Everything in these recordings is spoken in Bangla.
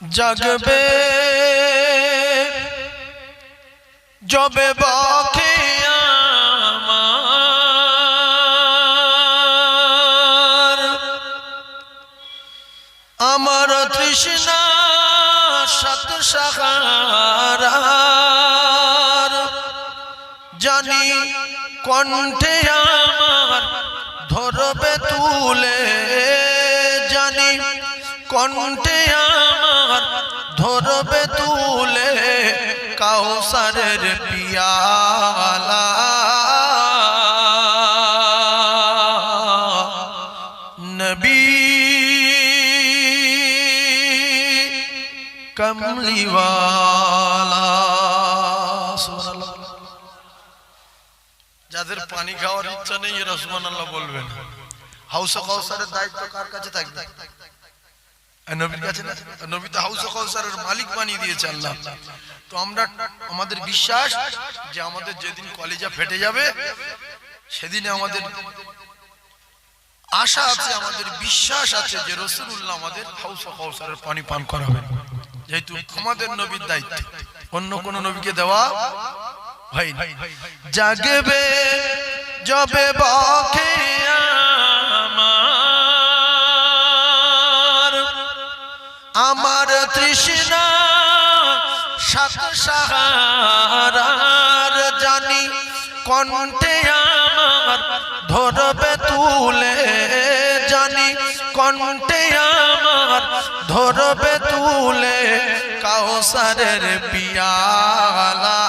জাগবে যবে বকে আমার তৃষ্ণা সাত সাহারার জানি কণ্ঠে আমার ধরবে তুলে জানি কণ্ঠে আমার ধরবে তুলে কাউসারের পিয়ালা নবী কমলিওয়ালা। সুবহানাল্লাহ। যাদের পানি খাওয়ার ইচ্ছা নেই এরা সুবহানাল্লাহ বলবেন। হাউসে কাউসারের দায়িত্ব কার কাছে থাকবে? নবীর কাছে না? নবী তো হাউসে কাউসারের মালিক বানিয়ে দিয়েছে আল্লাহ। তো আমরা আমাদের বিশ্বাস যে আমাদের যেদিন কলিজা ফেটে যাবে সেদিনে আমাদের আশা আছে, আমাদের বিশ্বাস আছে যে রাসূলুল্লাহ আমাদের হাউসে কাউসারের পানি পান করাবে, যেহেতু আমাদের নবীর দায়িত্ব, অন্য কোন নবীকে দেওয়া হয় না। জাগবে যবে বকে আমার তৃষ্ণা সাত সাহারার জানি কণ্ঠে আমার ধরবে তুলে জানি কণ্ঠে আমার ধরবে তুলে কাউসারের পিয়ালা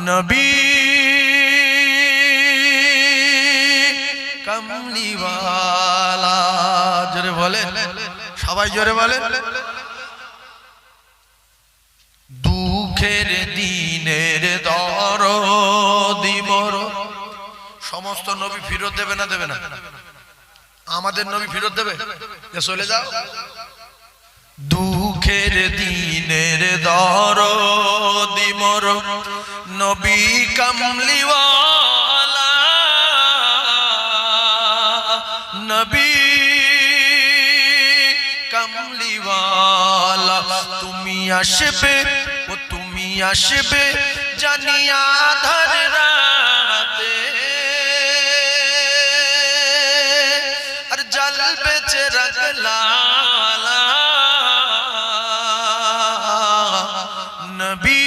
নবী কমলিওয়ালা। জোরে বলে, সবাই জোরে বলে। দুঃখের দিনের দরদি বড়। সমস্ত নবী ফিরত দেবে না দেবে না? আমাদের নবী ফিরত দেবে যে চলে যাও? দুঃখের দিনের দরদি বড় নবী কমলিওয়ালা নবী কমলিওয়ালা। তুমি আসবে ও তুমি আসবে জানিয়া আধার রাতে আর জ্বলবে চিরাগ লালা নবী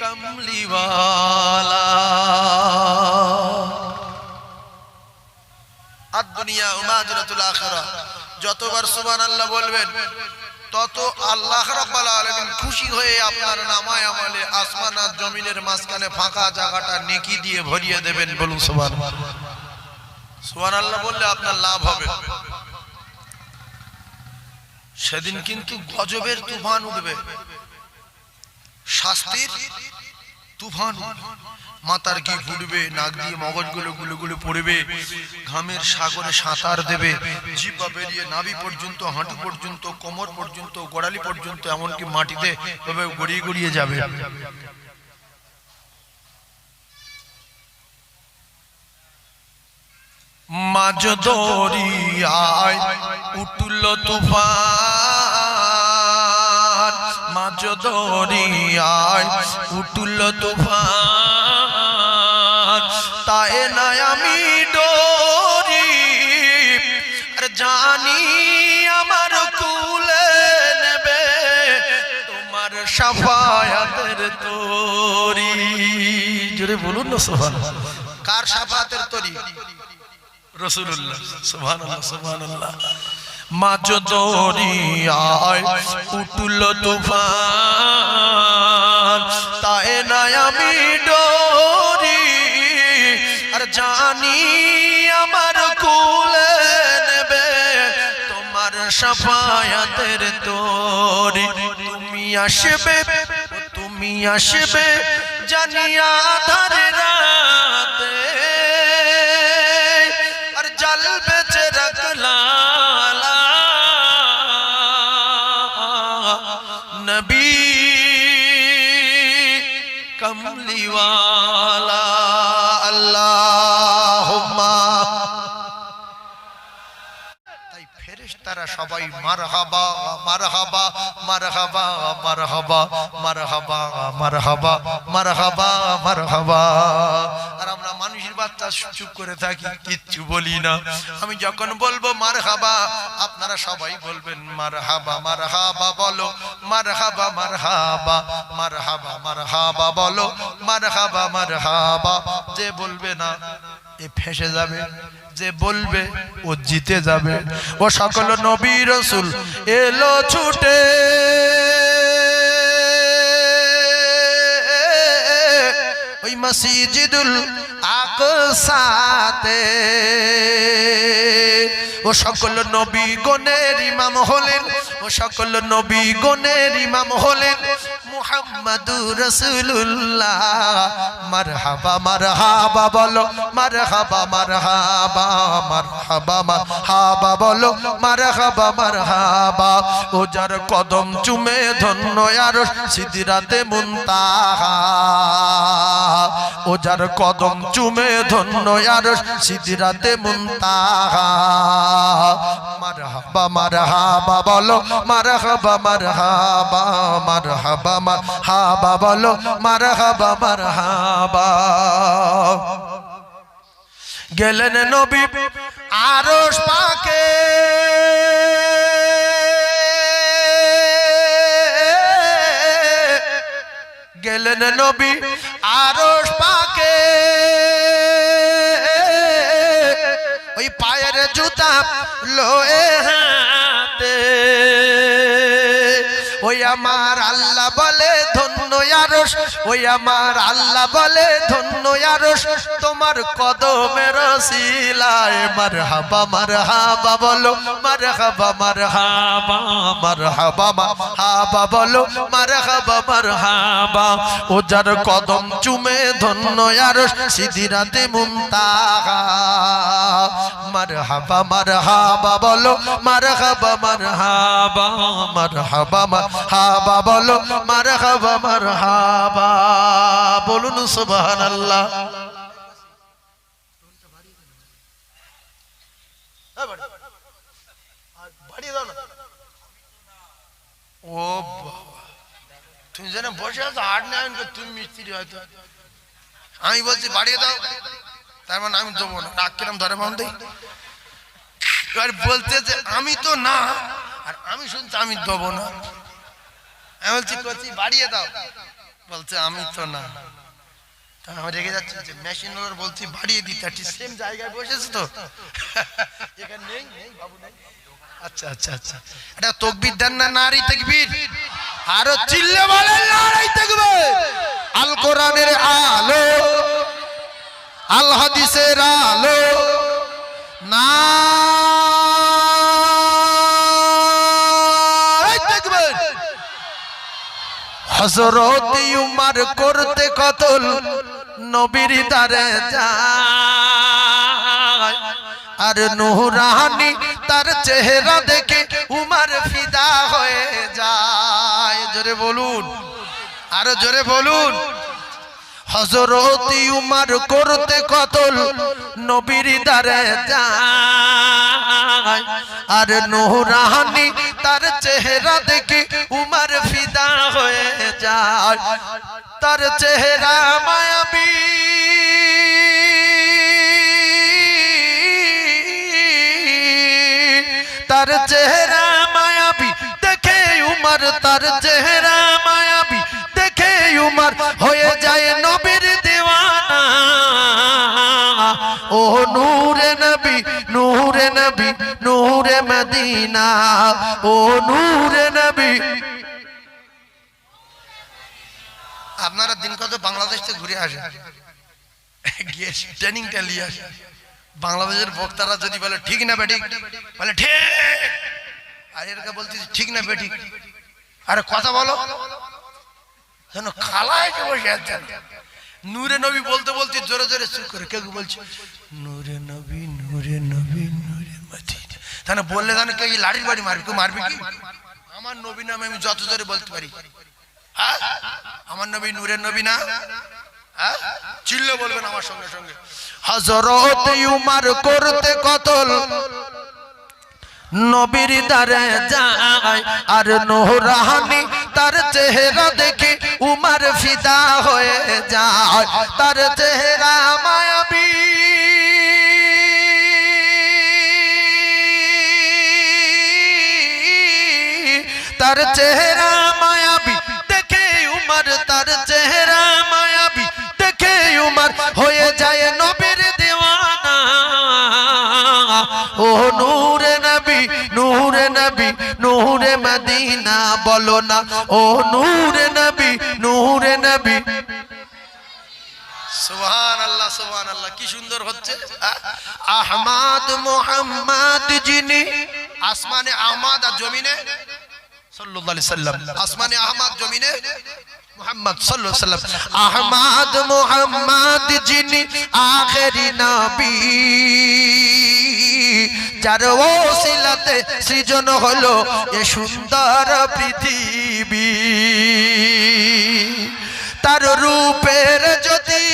কমলিওয়ালা। দুনিয়া উমাজরাতুল আখিরা যতবার সুবহানাল্লাহ বলবেন তত আল্লাহ রাব্বুল আলামিন খুশি হয়ে আপনার নামায় আমলে আসমান আর জমিনের মাঝখানে ফাঁকা জায়গাটা নেকি দিয়ে ভরিয়ে দেবেন। বলুন সুবহানাল্লাহ। সুবহানাল্লাহ বললে আপনার লাভ হবে। সেদিন কিন্তু গজবের তুফান উঠবে, শাস্তির তুফান উঠবে। মাথার ঘি ফুটবে, নাক দিয়ে মগজগুলো গুলো পড়বে, ঘামের সাগরে সাঁতার দেবে, জিহ্বা বেরিয়ে নাভি পর্যন্ত, হাঁটু পর্যন্ত, কোমর পর্যন্ত, গোড়ালি পর্যন্ত, এমনকি মাটিতে তবে গড়িয়ে গড়িয়ে যাবে। মাঝ দরিয়ায় উঠল তুফান, মাঝ দরিয়ায় উঠল তুফান, তাই না আমি ডরি আর জানি আমার কুলে নেবে তোমার শাফায়াতের তরি। জোরে বলুন না সুবহানাল্লাহ। কার শাফায়াতের তরি? রাসূলুল্লাহ। সুবহানাল্লাহ সুবহানাল্লাহ। মাঝ দরিয়ায় উঠল তুফান, তাই না আমি ডরি আর জানি আমার কুলে নেবে তোমার শাফায়াতের তরি। তুমি আসবে তুমি আসবে জানিয়া আধার রাতে আর জ্বলবে চিরাগ লালা নবী কমলিওয়ালা। আল্লাহুম্মা ফেরেশতারা সবাই মারহাবা মারহাবা মারহাবা মারহাবা মারহাবা মারহাবা মারহাবা মারহাবা। আর আমরা মানুষের বাচ্চা চুপ করে থাকি, কিচ্ছু বলি না। আমি যখন বলবো মারহাবা, আপনারা সবাই বলবেন মারহাবা মারহাবা বলো, মারহাবা মারহাবা মারহাবা মারহাবা বলো, মারহাবা মারহাবা। যে বলবে না এ ফেঁসে যাবে, যে বলবে ও জিতে যাবে। ও সকল নবী রাসূল এলো ছুটে, ওই মসজিদুল আকসাতে। ও সকল নবী গণের ইমাম হলেন, ও সকল নবী গণের ইমাম হলেন মুহাম্মাদুর রাসূলুল্লাহ। মারহাবা মারহাবা বলো, মারহাবা মারহাবা মারহাবা মারহাবা বলো, মারহাবা মারহাবা। ও যার কদম চুমে ধন্য আরশ সিদরাতে মুনতাহা, ও যার কদম চুমে ধন্য আরশ সিদরাতে মুনতাহা। মারহাবা মারহাবা বলো, মারহাবা মারহাবা মারহাবা মারহাবা বলো, মারহাবা মারহাবা। গেলেন নবী আরশ পাকে, গেলেন নবী আরশ পাকে। ওই পায়ের জুতা লয়ে হাতে, ওই আমার আল্লাহ বলে ধন্য আরশ, ওই আমার আল্লাহ বলে ধন্য আরশ তোমার কদমের ওসিলায়। মারহাবা মারহাবা বলো, মারহাবা মারহাবা মারহাবা মারহাবা বলো, মারহাবা মারহাবা। ও যার কদম চুমে ধন্য আরশ সিদরাতে মুনতাহা। মারহাবা মারহাবা বলো, মারহাবা মারহাবা মারহাবা মারহাবা বলো, মারহাবা মারহাবা। বলুন সুবহানাল্লাহ। ও তুমি যেন বসে আছো, হাট নেই তুমি মিস্ত্রি হয়তো। আমি বলছি বাড়িয়ে দাও, তার মানে আমি দেবো না। ডাক কিরম ধরে বান্ধে বলতে যে আমি তো না, আর আমি শুনছি আমি দেবো না। আমি বলছি করছি বাড়িয়ে দাও, বলছে আমি তো না। তা আমি রেগে যাচ্ছি যে মেশিন বলছি বাড়িয়ে দিতে, সেম জায়গায় বসেছে তো এখানে নেই, নেই বাবু নেই। আচ্ছা আচ্ছা আচ্ছা, এটা তাকবীর দেন না? নারী তাকবীর, আরো চিল্লে বলেন নারী তাকবীর। আল কোরআনের আলো, আল হাদিসের আলো, নারী তাকবীর। হযরত উমর করতে কতল নবীর দারে যায়, আর নূরানি তার চেহারা দেখে উমর ফিদা হয়ে যায়। জোরে বলুন, আরো জোরে বলুন। হযরত উমর করতে কতল নবীর দারে যায়, আর নূরানি তার চেহারা দেখে উমর ফিদা হয়ে যায়। তার চেহারা মায়াবী, তার চেহারা মায়াবী দেখে উমর, তার চেহারা মায়াবী দেখে উমর হয়ে যায় নবীর দিওয়ানা। ও নূরে নবী, নূরে নবী, নূরে মদিনা, ও নূরে নবী। আপনারা দিন কত বাংলাদেশ থেকে ঘুরে আসেন, গিয়ে ট্রেনিংটা নিয়ে আসেন। বাংলাদেশের বক্তারা যদি বলে ঠিক না বেঠিক, বলে ঠিক, আর এরকে বলতেছি ঠিক না বেঠিক, আরে কথা বলো, যেন খালায় বসে আছেন। নূরে নবী বলতে বলতে জোরে জোরে চুপ করে কেউ বলছে নূরে নবী, নূরে নবী, নূরে মদিনা। তাহলে বললে জানো কেউ লাঠির বাড়ি মারবি, কেউ মারবি কি? আমার নবী নামে আমি যত জোরে বলতে পারি। হ্যাঁ, আমার নবী নূরের নবী না? হ্যাঁ, চিল্লে বলবেন আমার সঙ্গে সঙ্গে। হযরত উমর করতে কতল নবীর দারে যায় আর নোরানি তার চেহারা দেখে উমর ফিদা হয়ে যায় তার চেহারা মায়াবী তার চেহারা মায়াবী দেখে উমর তার চেহারা মায়াবী দেখে উমর হয়ে যায় নবীর দিওয়ানা ও নূরে নবী নূরে নবী নূরে মদিনা বলো না ও নূরে নবী নূরে নবী সুবহানাল্লাহ সুবহানাল্লাহ কি সুন্দর হচ্ছে আহমদ মুহাম্মদ যিনি আসমানে আহমদ আর জমিনে সাল্লাল্লাহু আলাইহি সাল্লাম আসমানে আহমদ জমিনে মুহাম্মদ সাল্লাল্লাহু আলাইহি সাল্লাম আহমদ মুহাম্মদ যিনি আখেরি নবী যার ওসিলাতে সৃজন হলো এ সুন্দর পৃথিবী তার রূপের জ্যোতি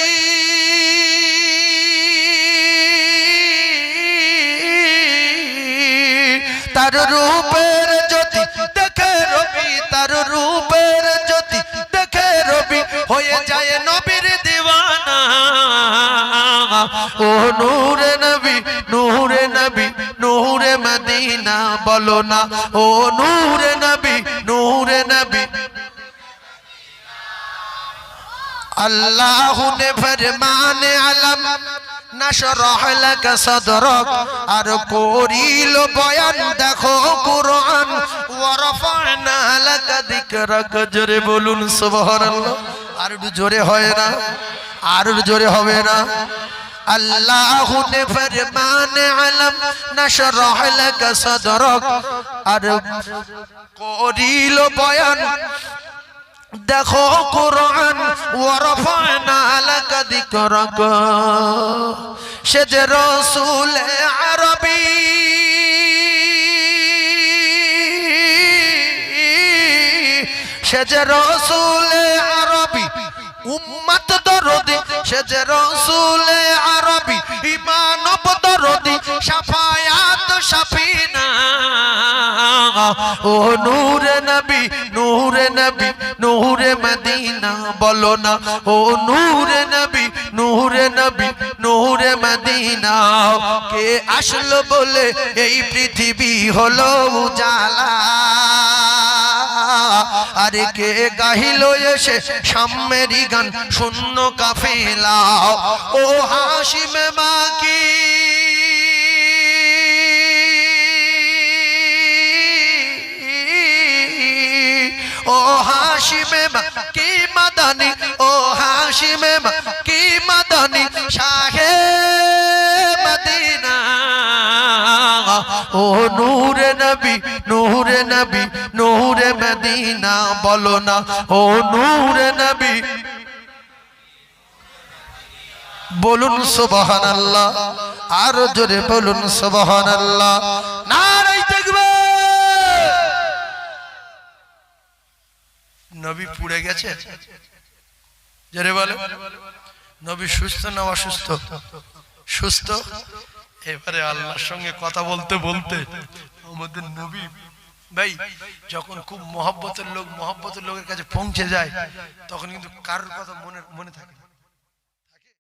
তার রূপের জ্যোতি দেখে রবি তার রূপের জ্যোতি দেখে রবি হয়ে যায় নবীর দিওয়ানা ও নূরে নবী নূরে নবী নূরে মদিনা বলো না ও নূরে নবী নূরে নবী अल्लाह ने फरमान अलम नशरह लक सदरक और कोरिल बयान देखो कुरान वरफअना लक जिक्रक जोरे बोलुन सुबहानाल्लाह और जोरे होय ना और जोरे होवे ना अल्लाह ने फरमान अलम नशरह लक सदरक और कोरिल बयान देखो कुरान वरफअना लक जिक्रक से जे रसूल अरबी से जे रसूल अरबी उम्मत दरदी से जे रसूल अरबी ईमानब दरदी शफायात शफीना ओ नूरे नबी नूरे नबी नूरे मदीना बोलो ना ओ नूरे नबी नूरे नबी नूरे मदीना के আসলো বলে এই পৃথিবী হলো উজালা আরে কে গাহিলো এসে সাম্যেরই গান শূন্য কাফেলা ও হাশিম মাকি ओ हाशिम की मदनी ओ हाशिम की मदनी शाहे मदीना ओ नूरे नबी नूरे नबी नूरे मदीना बोलो ना ओ नूरे नबी बोलुन सुबहानाल्लाह और जोरे बोलुन सुबहानाल्लाह नारे तकबीर नबी पुड़े गेছে জোরে বলো নবী সুস্থ না অসুস্থ সুস্থ এবারে আল্লাহর সঙ্গে কথা বলতে বলতে আমাদের নবী ভাই যখন খুব মহব্বতের লোকের কাছে পৌঁছে যায় তখন কিন্তু কারোর কথা মনে থাকে